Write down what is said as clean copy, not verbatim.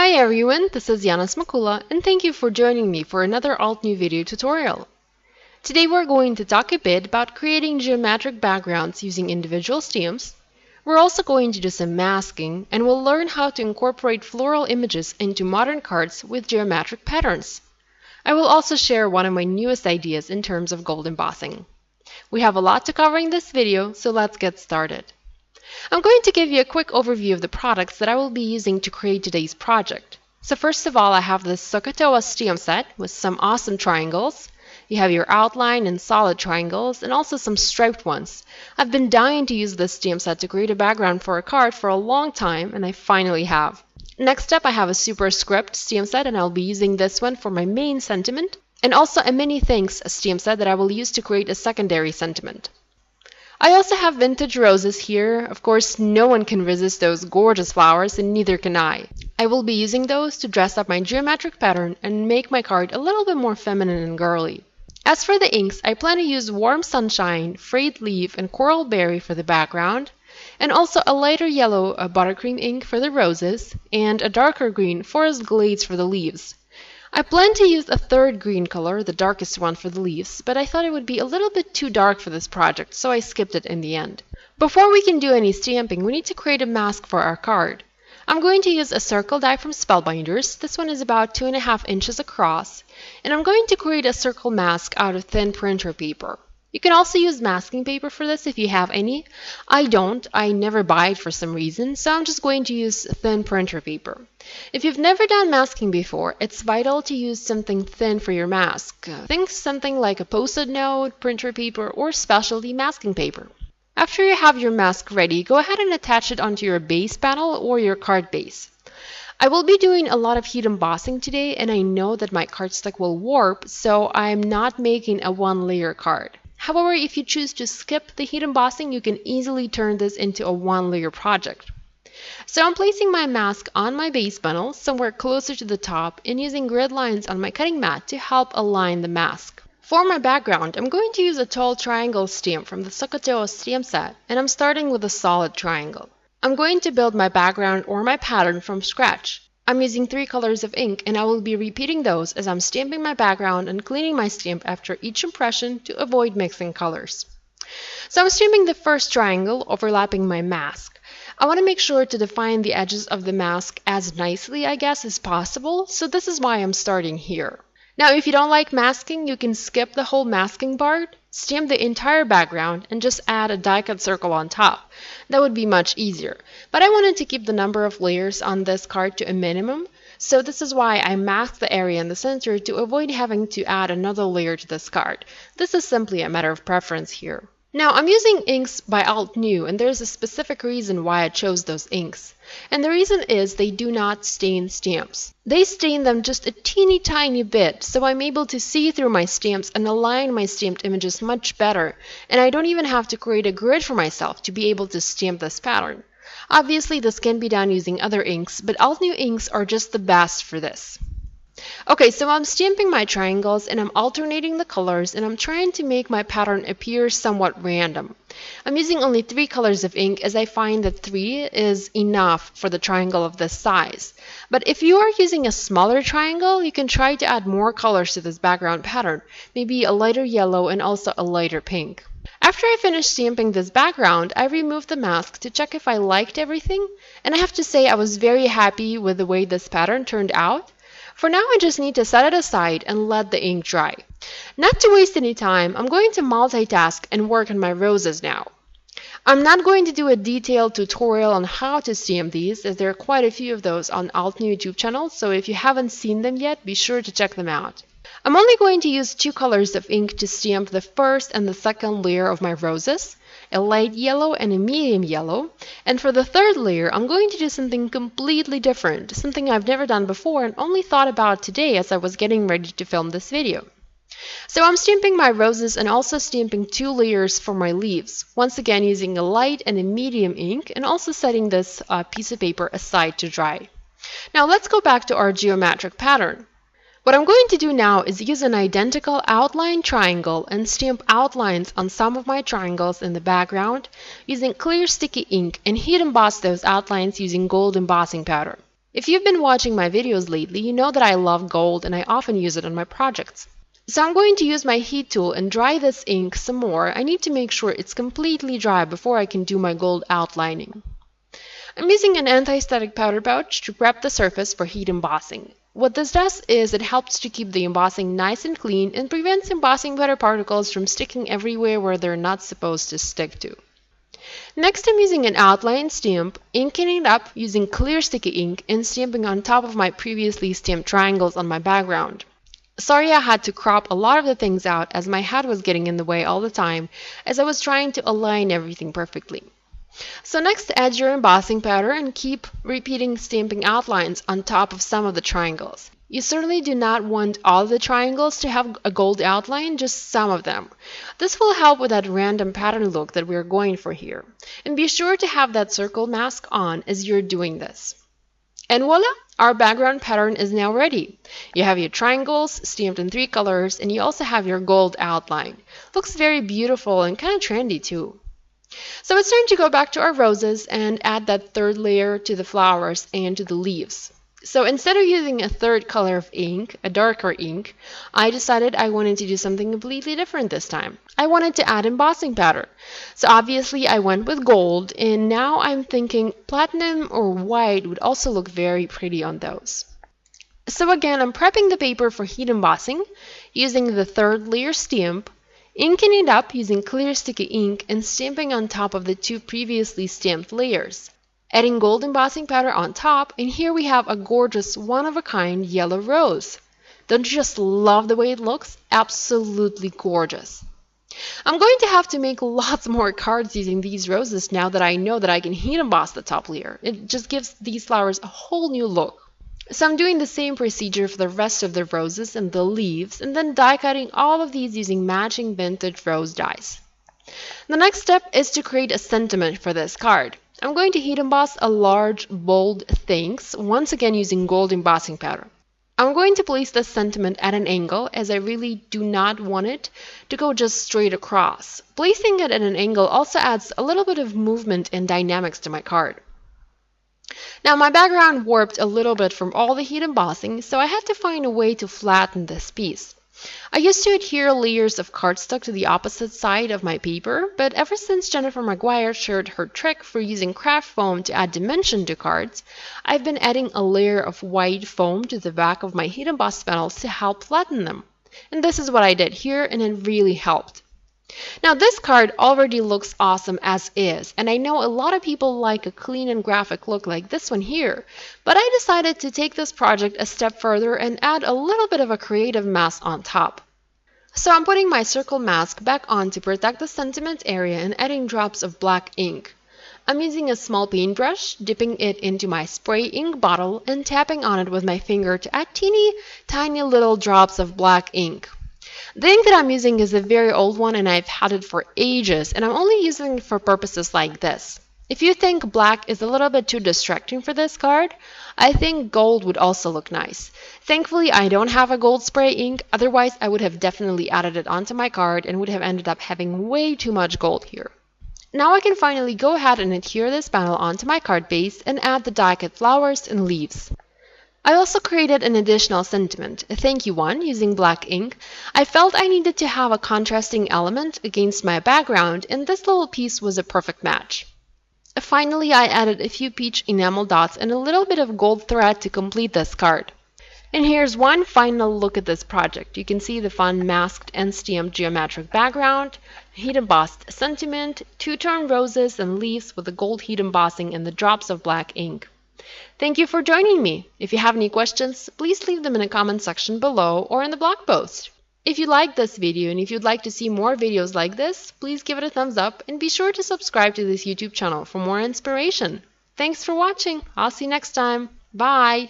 Hi everyone, this is Makula, and thank you for joining me for another Altenew video tutorial. Today we're going to talk a bit about creating geometric backgrounds using individual stamps. We're also going to do some masking, and we'll learn how to incorporate floral images into modern cards with geometric patterns. I will also share one of my newest ideas in terms of gold embossing. We have a lot to cover in this video, so let's get started. I'm going to give you a quick overview of the products that I will be using to create today's project. So first of all, I have this Sohcahtoa stamp set with some awesome triangles. You have your outline and solid triangles and also some striped ones. I've been dying to use this stamp set to create a background for a card for a long time, and I finally have. Next up, I have a superscript stamp set, and I'll be using this one for my main sentiment, and also a many thanks stamp set that I will use to create a secondary sentiment. I also have vintage roses here. Of course, no one can resist those gorgeous flowers, and neither can I. I will be using those to dress up my geometric pattern and make my card a little bit more feminine and girly. As for the inks, I plan to use Warm Sunshine, Frayed Leaf, and Coral Berry for the background, and also a lighter yellow buttercream ink for the roses, and a darker green Forest Glades for the leaves. I plan to use a third green color, the darkest one, for the leaves, but I thought it would be a little bit too dark for this project, so I skipped it in the end. Before we can do any stamping, we need to create a mask for our card. I'm going to use a circle die from Spellbinders. This one is about 2.5 inches across, and I'm going to create a circle mask out of thin printer paper. You can also use masking paper for this if you have any. I don't. I never buy it for some reason, so I'm just going to use thin printer paper. If you've never done masking before, it's vital to use something thin for your mask. Think something like a Post-it note, printer paper, or specialty masking paper. After you have your mask ready, go ahead and attach it onto your base panel or your card base. I will be doing a lot of heat embossing today, and I know that my cardstock will warp, so I'm not making a one-layer card. However, if you choose to skip the heat embossing, you can easily turn this into a one-layer project. So I'm placing my mask on my base panel, somewhere closer to the top, and using grid lines on my cutting mat to help align the mask. For my background, I'm going to use a tall triangle stamp from the Sohcahtoa stamp set, and I'm starting with a solid triangle. I'm going to build my background or my pattern from scratch. I'm using 3 colors of ink, and I will be repeating those as I'm stamping my background and cleaning my stamp after each impression to avoid mixing colors. So I'm stamping the first triangle, overlapping my mask. I want to make sure to define the edges of the mask as nicely, I guess, as possible, so this is why I'm starting here. Now, if you don't like masking, you can skip the whole masking part, stamp the entire background, and just add a die-cut circle on top. That would be much easier. But I wanted to keep the number of layers on this card to a minimum, so this is why I masked the area in the center to avoid having to add another layer to this card. This is simply a matter of preference here. Now, I'm using inks by Altenew, and there's a specific reason why I chose those inks. And the reason is they do not stain stamps. They stain them just a teeny tiny bit, so I'm able to see through my stamps and align my stamped images much better, and I don't even have to create a grid for myself to be able to stamp this pattern. Obviously, this can be done using other inks, but Altenew inks are just the best for this. Okay, so I'm stamping my triangles and I'm alternating the colors, and I'm trying to make my pattern appear somewhat random. I'm using only 3 colors of ink, as I find that 3 is enough for the triangle of this size. But if you are using a smaller triangle, you can try to add more colors to this background pattern, maybe a lighter yellow and also a lighter pink. After I finished stamping this background, I removed the mask to check if I liked everything, and I have to say I was very happy with the way this pattern turned out. For now, I just need to set it aside and let the ink dry. Not to waste any time, I'm going to multitask and work on my roses now. I'm not going to do a detailed tutorial on how to stamp these, as there are quite a few of those on Altenew YouTube channel, so if you haven't seen them yet, be sure to check them out. I'm only going to use 2 colors of ink to stamp the first and the second layer of my roses, a light yellow and a medium yellow, and for the third layer I'm going to do something completely different, something I've never done before and only thought about today as I was getting ready to film this video. So I'm stamping my roses and also stamping 2 layers for my leaves, once again using a light and a medium ink, and also setting this piece of paper aside to dry. Now let's go back to our geometric pattern. What I'm going to do now is use an identical outline triangle and stamp outlines on some of my triangles in the background using clear sticky ink, and heat emboss those outlines using gold embossing powder. If you've been watching my videos lately, you know that I love gold and I often use it on my projects. So I'm going to use my heat tool and dry this ink some more. I need to make sure it's completely dry before I can do my gold outlining. I'm using an anti-static powder pouch to prep the surface for heat embossing. What this does is it helps to keep the embossing nice and clean and prevents embossing powder particles from sticking everywhere where they're not supposed to stick to. Next, I'm using an outline stamp, inking it up using clear sticky ink and stamping on top of my previously stamped triangles on my background. Sorry I had to crop a lot of the things out as my head was getting in the way all the time as I was trying to align everything perfectly. So next, add your embossing powder and keep repeating stamping outlines on top of some of the triangles. You certainly do not want all the triangles to have a gold outline, just some of them. This will help with that random pattern look that we're going for here. And be sure to have that circle mask on as you're doing this. And voila! Our background pattern is now ready. You have your triangles stamped in 3 colors and you also have your gold outline. Looks very beautiful and kind of trendy too. So it's time to go back to our roses and add that third layer to the flowers and to the leaves. So instead of using a third color of ink, a darker ink, I decided I wanted to do something completely different this time. I wanted to add embossing powder. So obviously I went with gold, and now I'm thinking platinum or white would also look very pretty on those. So again, I'm prepping the paper for heat embossing using the third layer stamp, inking it up using clear sticky ink and stamping on top of the 2 previously stamped layers. Adding gold embossing powder on top, and here we have a gorgeous one-of-a-kind yellow rose. Don't you just love the way it looks? Absolutely gorgeous. I'm going to have to make lots more cards using these roses now that I know that I can heat emboss the top layer. It just gives these flowers a whole new look. So I'm doing the same procedure for the rest of the roses and the leaves, and then die cutting all of these using matching vintage rose dies. The next step is to create a sentiment for this card. I'm going to heat emboss a large, bold thanks, once again using gold embossing powder. I'm going to place this sentiment at an angle as I really do not want it to go just straight across. Placing it at an angle also adds a little bit of movement and dynamics to my card. Now my background warped a little bit from all the heat embossing, so I had to find a way to flatten this piece. I used to adhere layers of cardstock to the opposite side of my paper, but ever since Jennifer Maguire shared her trick for using craft foam to add dimension to cards, I've been adding a layer of white foam to the back of my heat emboss panels to help flatten them. And this is what I did here, and it really helped. Now this card already looks awesome as is, and I know a lot of people like a clean and graphic look like this one here, but I decided to take this project a step further and add a little bit of a creative mess on top. So I'm putting my circle mask back on to protect the sentiment area and adding drops of black ink. I'm using a small paintbrush, dipping it into my spray ink bottle and tapping on it with my finger to add teeny tiny little drops of black ink. The ink that I'm using is a very old one and I've had it for ages, and I'm only using it for purposes like this. If you think black is a little bit too distracting for this card, I think gold would also look nice. Thankfully, I don't have a gold spray ink, otherwise I would have definitely added it onto my card and would have ended up having way too much gold here. Now I can finally go ahead and adhere this panel onto my card base and add the die-cut flowers and leaves. I also created an additional sentiment, a thank you one, using black ink. I felt I needed to have a contrasting element against my background, and this little piece was a perfect match. Finally, I added a few peach enamel dots and a little bit of gold thread to complete this card. And here's one final look at this project. You can see the fun masked and stamped geometric background, heat embossed sentiment, 2-tone roses and leaves with the gold heat embossing and the drops of black ink. Thank you for joining me. If you have any questions, please leave them in the comment section below or in the blog post. If you liked this video and if you'd like to see more videos like this, please give it a thumbs up and be sure to subscribe to this YouTube channel for more inspiration. Thanks for watching. I'll see you next time. Bye.